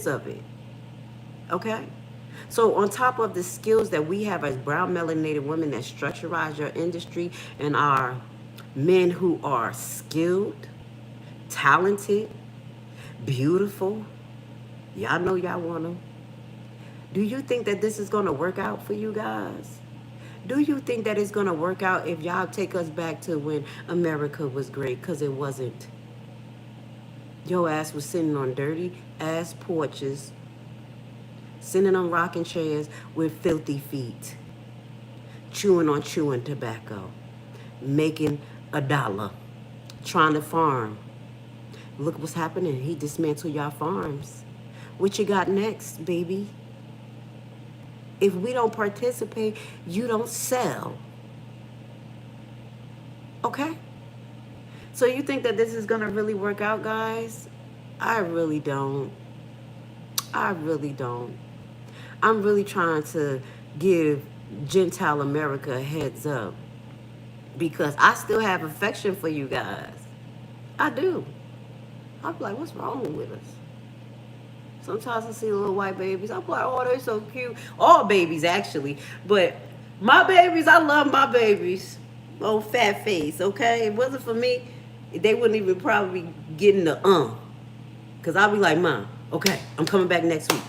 of it. Okay? So on top of the skills that we have as brown melanated women that structurize your industry, and our men who are skilled, talented, beautiful, y'all know y'all want them. Do you think that this is going to work out for you guys? Do you think that it's going to work out if y'all take us back to when America was great? Because it wasn't. Your ass was sitting on dirty ass porches, sitting on rocking chairs with filthy feet, chewing on chewing tobacco, making $1, trying to farm. Look what's happening. He dismantled y'all farms. What you got next, baby? If we don't participate, you don't sell. Okay? So you think that this is going to really work out, guys? I really don't. I really don't. I'm really trying to give Gentile America a heads up, because I still have affection for you guys. I do. I'm like, what's wrong with us? Sometimes I see little white babies. I'm like, oh, they're so cute. All babies, actually. But my babies, I love my babies. Old fat face, okay? If it wasn't for me, they wouldn't even probably get in the Because I'll be like, Mom, okay, I'm coming back next week.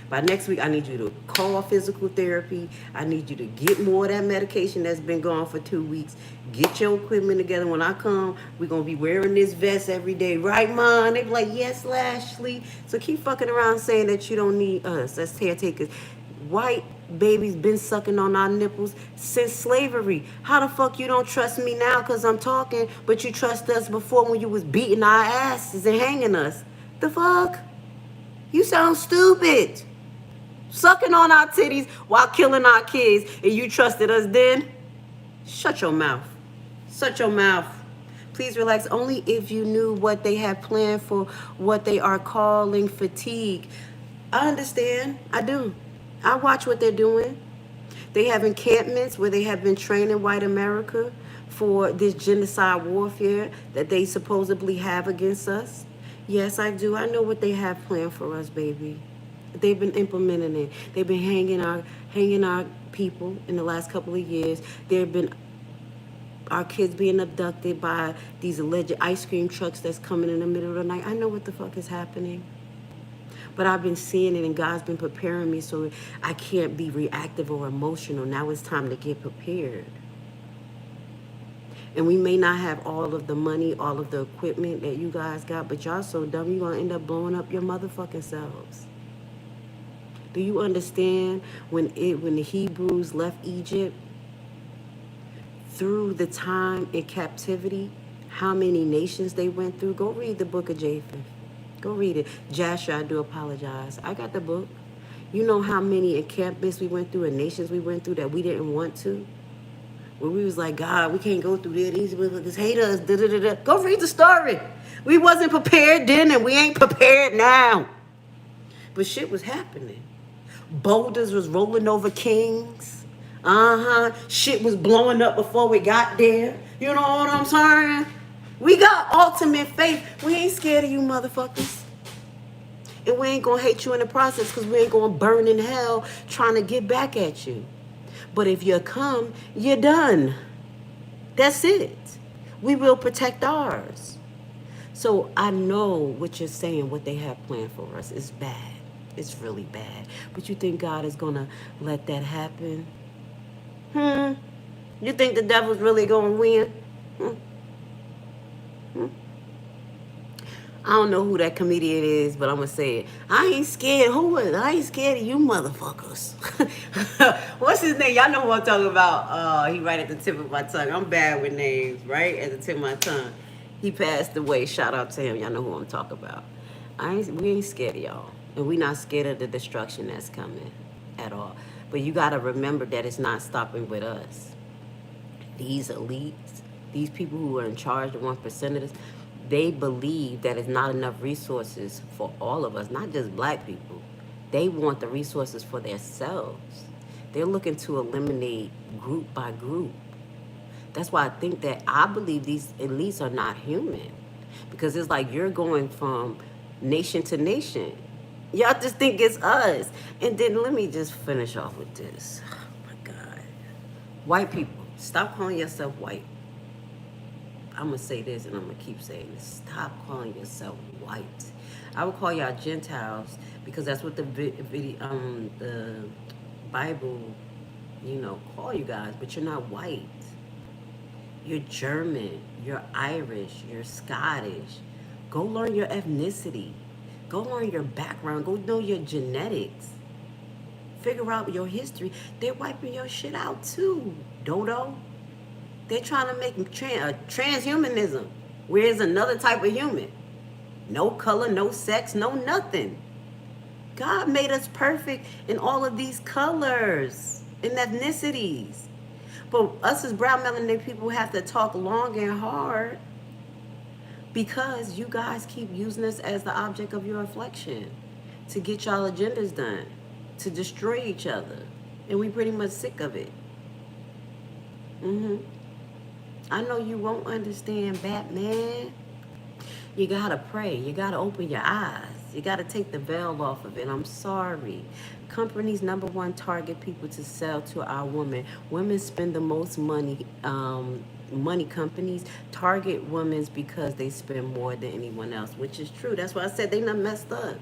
By next week, I need you to call physical therapy. I need you to get more of that medication that's been gone for 2 weeks. Get your equipment together. When I come, we're going to be wearing this vest every day. Right, Mom? They be like, yes, Lashley. So keep fucking around saying that you don't need us as caretakers. White babies been sucking on our nipples since slavery. How the fuck you don't trust me now because I'm talking, but you trust us before when you was beating our asses and hanging us? The fuck? You sound stupid. Sucking on our titties while killing our kids, and you trusted us then? Shut your mouth. Shut your mouth. Please relax. Only if you knew what they have planned for what they are calling fatigue. I understand. I do. I watch what they're doing. They have encampments where they have been training white America for this genocide warfare that they supposedly have against us. Yes, I do. I know what they have planned for us, baby. They've been implementing it. They've been hanging our people in the last couple of years. There have been our kids being abducted by these alleged ice cream trucks that's coming in the middle of the night. I know what the fuck is happening. But I've been seeing it, and God's been preparing me so I can't be reactive or emotional. Now it's time to get prepared. And we may not have all of the money, all of the equipment that you guys got, but y'all so dumb, you're going to end up blowing up your motherfucking selves. Do you understand when the Hebrews left Egypt, through the time in captivity, how many nations they went through? Go read the book of Japheth. Go read it. Jasher, I do apologize. I got the book. You know how many encampments we went through and nations we went through that we didn't want to? Where we was like, God, we can't go through there. These motherfuckers hate us. Da, da, da, da. Go read the story. We wasn't prepared then and we ain't prepared now. But shit was happening. Boulders was rolling over kings. Shit was blowing up before we got there. You know what I'm saying? We got ultimate faith. We ain't scared of you motherfuckers. And we ain't gonna hate you in the process because we ain't gonna burn in hell trying to get back at you. But if you come, you're done. That's it. We will protect ours. So I know what you're saying, what they have planned for us is bad. It's really bad. But you think God is gonna let that happen? You think the devil's really gonna win? I don't know who that comedian is, but I'm gonna say it. I ain't scared. I ain't scared of you motherfuckers. What's his name? Y'all know who I'm talking about. He right at the tip of my tongue. I'm bad with names, right? At the tip of my tongue. He passed away. Shout out to him. Y'all know who I'm talking about. We ain't scared of y'all. And we not scared of the destruction that's coming at all. But you gotta remember that it's not stopping with us. These elites, these people who are in charge, the 1%ers, they believe that it's not enough resources for all of us, not just black people. They want the resources for themselves. They're looking to eliminate group by group. That's why I believe these elites are not human. Because it's like you're going from nation to nation. Y'all just think it's us. And then let me just finish off with this. Oh my God. White people, stop calling yourself white. I'm going to say this and I'm going to keep saying this. Stop calling yourself white. I would call y'all Gentiles because that's what the Bible, call you guys. But you're not white. You're German. You're Irish. You're Scottish. Go learn your ethnicity. Go learn your background. Go know your genetics. Figure out your history. They're wiping your shit out too, Dodo. They're trying to make transhumanism, where it's another type of human. No color, no sex, no nothing. God made us perfect in all of these colors and ethnicities. But us as brown melanated people have to talk long and hard because you guys keep using us as the object of your reflection to get y'all agendas done, to destroy each other. And we pretty much sick of it. I know you won't understand, Batman. You gotta pray. You gotta open your eyes. You gotta take the veil off of it. I'm sorry. Companies #1 target people to sell to our women. Women spend the most money. Money companies target women because they spend more than anyone else, which is true. That's why I said they done messed up.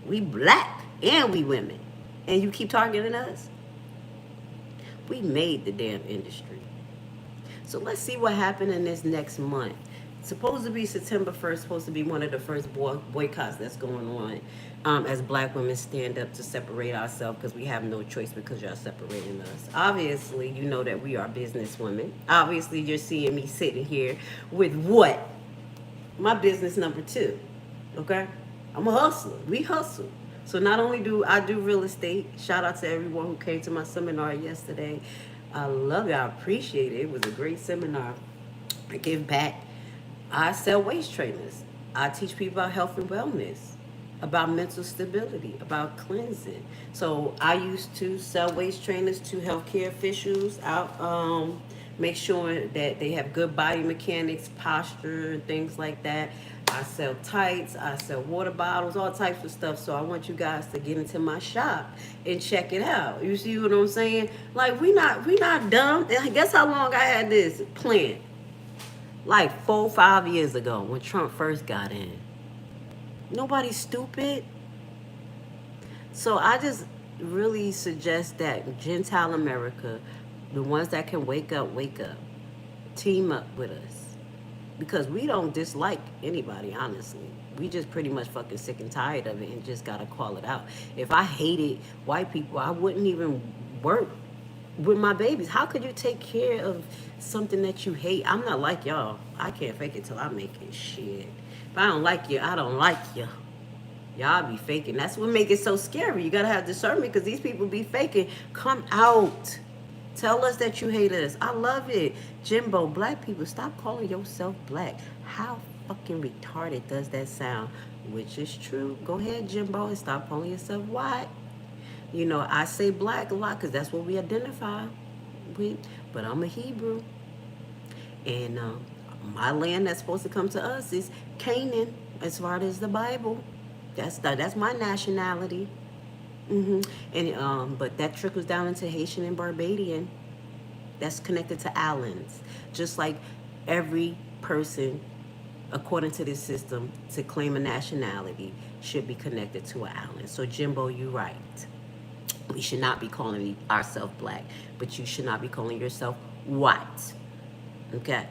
We black and we women. And you keep targeting us? We made the damn industry. So let's see what happened in this next month. It's supposed to be September 1st, supposed to be one of the first boycotts that's going on as black women stand up to separate ourselves because we have no choice because y'all separating us. Obviously, you know that we are business women. Obviously, you're seeing me sitting here with what? My business #2, okay? I'm a hustler. We hustle. So not only do I do real estate, shout out to everyone who came to my seminar yesterday. I love it. I appreciate it. It was a great seminar. I give back. I sell waist trainers. I teach people about health and wellness, about mental stability, about cleansing. So I used to sell waist trainers to healthcare officials out, make sure that they have good body mechanics, posture, and things like that. I sell tights, I sell water bottles, all types of stuff. So I want you guys to get into my shop and check it out. You see what I'm saying? Like we not dumb. And guess how long I had this plan? Like 4 or 5 years ago when Trump first got in. Nobody's stupid. So I just really suggest that Gentile America, the ones that can wake up, team up with us. Because we don't dislike anybody, honestly. We just pretty much fucking sick and tired of it and just gotta call it out. If I hated white people, I wouldn't even work with my babies. How could you take care of something that you hate? I'm not like y'all. I can't fake it till I make it. Shit. If I don't like you, I don't like you. Y'all be faking. That's what make it so scary. You gotta have discernment because these people be faking. Come out. Tell us that you hate us. I love it. Jimbo, black people, stop calling yourself black. How fucking retarded does that sound? Which is true. Go ahead, Jimbo, and stop calling yourself white. You know, I say black a lot because that's what we identify with. But I'm a Hebrew. And my land that's supposed to come to us is Canaan, as far as the Bible. That's my nationality. And but that trickles down into Haitian and Barbadian. That's connected to Allens. Just like every person, according to this system, to claim a nationality should be connected to an Allen. So Jimbo, you're right. We should not be calling ourselves black, but you should not be calling yourself white. Okay.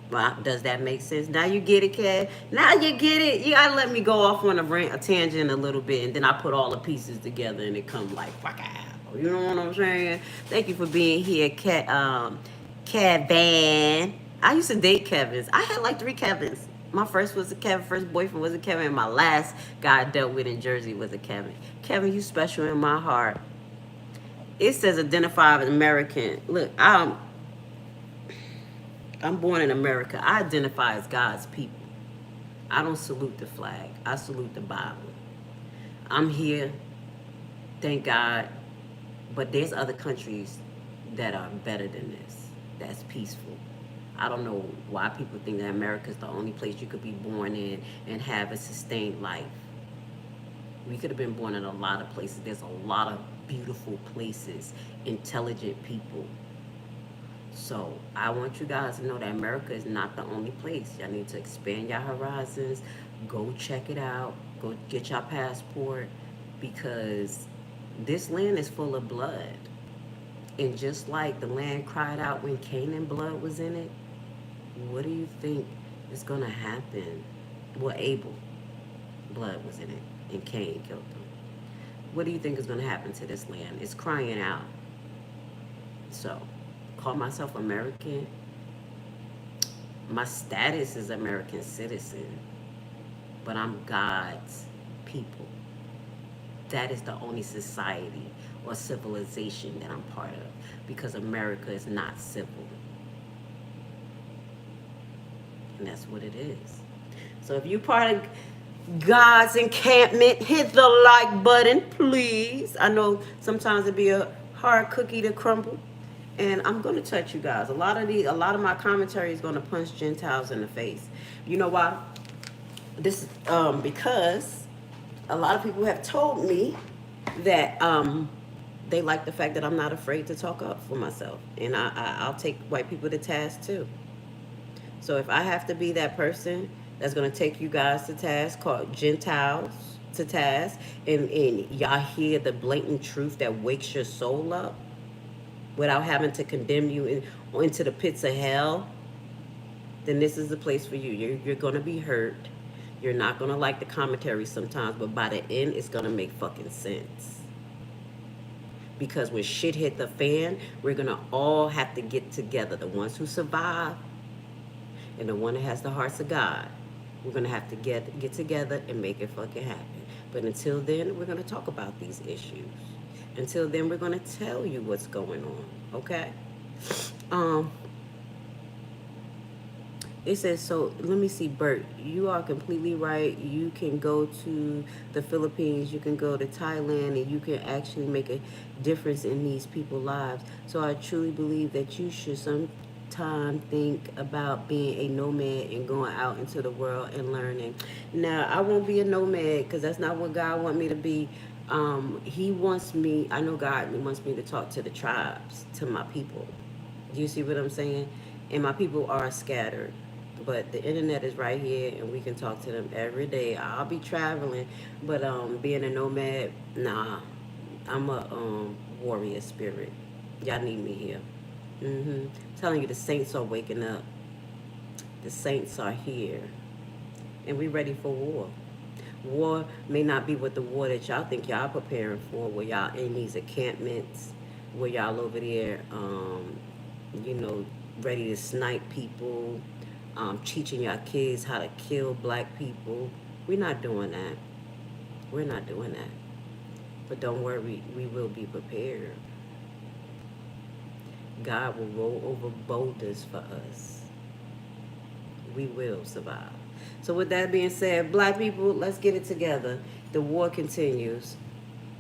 Well, does that make sense? Now you get it, Kat? Now you get it. You gotta let me go off on a tangent a little bit, and then I put all the pieces together, and it comes like, fuck out. You know what I'm saying? Thank you for being here, Kevin. I used to date Kevins. I had like 3 Kevins. My first was a Kevin. First boyfriend was a Kevin. And my last guy I dealt with in Jersey was a Kevin. Kevin, you special in my heart. It says identify as American. Look, I'm born in America. I identify as God's people. I don't salute the flag. I salute the Bible. I'm here, thank God. But there's other countries that are better than this. That's peaceful. I don't know why people think that America is the only place you could be born in and have a sustained life. We could have been born in a lot of places. There's a lot of beautiful places, intelligent people. So I want you guys to know that America is not the only place. Y'all need to expand your horizons. Go check it out. Go get your passport, because this land is full of blood. And just like the land cried out when Canaan blood was in it, what do you think is going to happen? Well, Abel blood was in it and Cain killed him. What do you think is going to happen to this land? It's crying out. So, call myself American. My status is American citizen, but I'm God's people. That is the only society or civilization that I'm part of, because America is not civil. And that's what it is. So if you're part of God's encampment, hit the like button, please. I know sometimes it'd be a hard cookie to crumble. And I'm going to touch you guys. A lot of my commentary is going to punch Gentiles in the face. You know why? This because a lot of people have told me that they like the fact that I'm not afraid to talk up for myself. And I'll take white people to task too. So if I have to be that person that's going to take you guys to task, called Gentiles to task, and y'all hear the blatant truth that wakes your soul up without having to condemn you into the pits of hell, then this is the place for you. You're going to be hurt. You're not going to like the commentary sometimes, but by the end, it's going to make fucking sense. Because when shit hit the fan, we're going to all have to get together. The ones who survive and the one that has the hearts of God. We're going to have to get together and make it fucking happen. But until then, we're going to talk about these issues. Until then, we're going to tell you what's going on, okay? It says, so let me see, Bert, you are completely right. You can go to the Philippines, you can go to Thailand, and you can actually make a difference in these people's lives. So I truly believe that you should sometime think about being a nomad and going out into the world and learning. Now, I won't be a nomad because that's not what God wants me to be. He wants me, I know God wants me to talk to the tribes, to my people. Do you see what I'm saying? And my people are scattered. But the internet is right here, and we can talk to them every day. I'll be traveling, but being a nomad, nah. I'm a warrior spirit. Y'all need me here. Telling you, the saints are waking up. The saints are here, and we ready for war. War may not be what the war that y'all think y'all preparing for, where y'all in these encampments, where y'all over there, you know, ready to snipe people, teaching y'all kids how to kill black people. We're not doing that. We're not doing that. But don't worry, we will be prepared. God will roll over boulders for us. We will survive. So with that being said, black people, let's get it together. The war continues.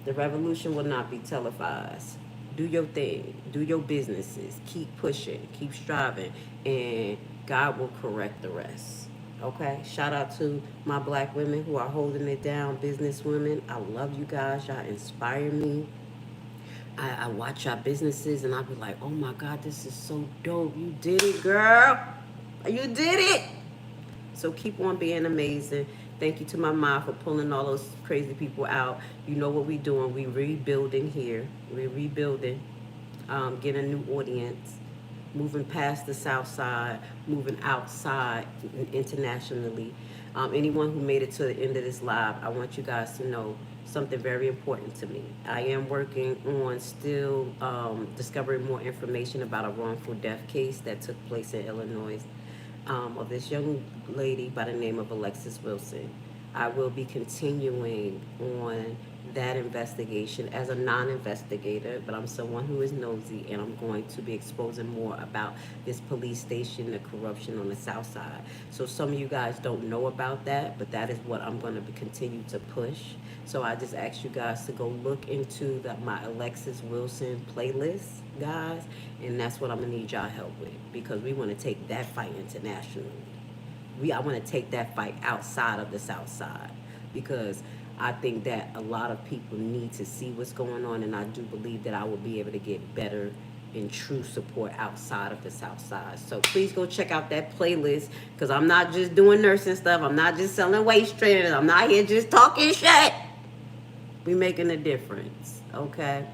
The revolution will not be televised. Do your thing. Do your businesses. Keep pushing. Keep striving. And God will correct the rest. Okay? Shout out to my black women who are holding it down, business women. I love you guys. Y'all inspire me. I watch our businesses and I be like, oh my God, this is so dope. You did it, girl. You did it. So keep on being amazing. Thank you to my mom for pulling all those crazy people out. You know what we doing. We rebuilding here. We're rebuilding. Getting a new audience. Moving past the south side. Moving outside internationally. Anyone who made it to the end of this live, I want you guys to know something very important to me. I am working on still discovering more information about a wrongful death case that took place in Illinois, of this young lady by the name of Alexis Wilson. I will be continuing on that investigation as a non-investigator, but I'm someone who is nosy, and I'm going to be exposing more about this police station, the corruption on the south side. So some of you guys don't know about that, but that is what I'm going to continue to push. So I just ask you guys to go look into my Alexis Wilson playlist, guys, and that's what I'm gonna need y'all help with, because we want to take that fight internationally. I want to take that fight outside of the south side, because I think that a lot of people need to see what's going on, and I do believe that I will be able to get better and true support outside of the south side. So please go check out that playlist, because I'm not just doing nursing stuff. I'm not just selling waist trainers. I'm not here just talking shit. We making a difference, okay?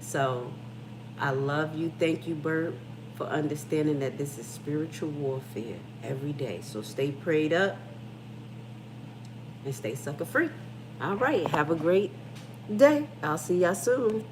So I love you. Thank you, Bert, for understanding that this is spiritual warfare every day. So stay prayed up and stay sucker free. All right. Have a great day. I'll see y'all soon.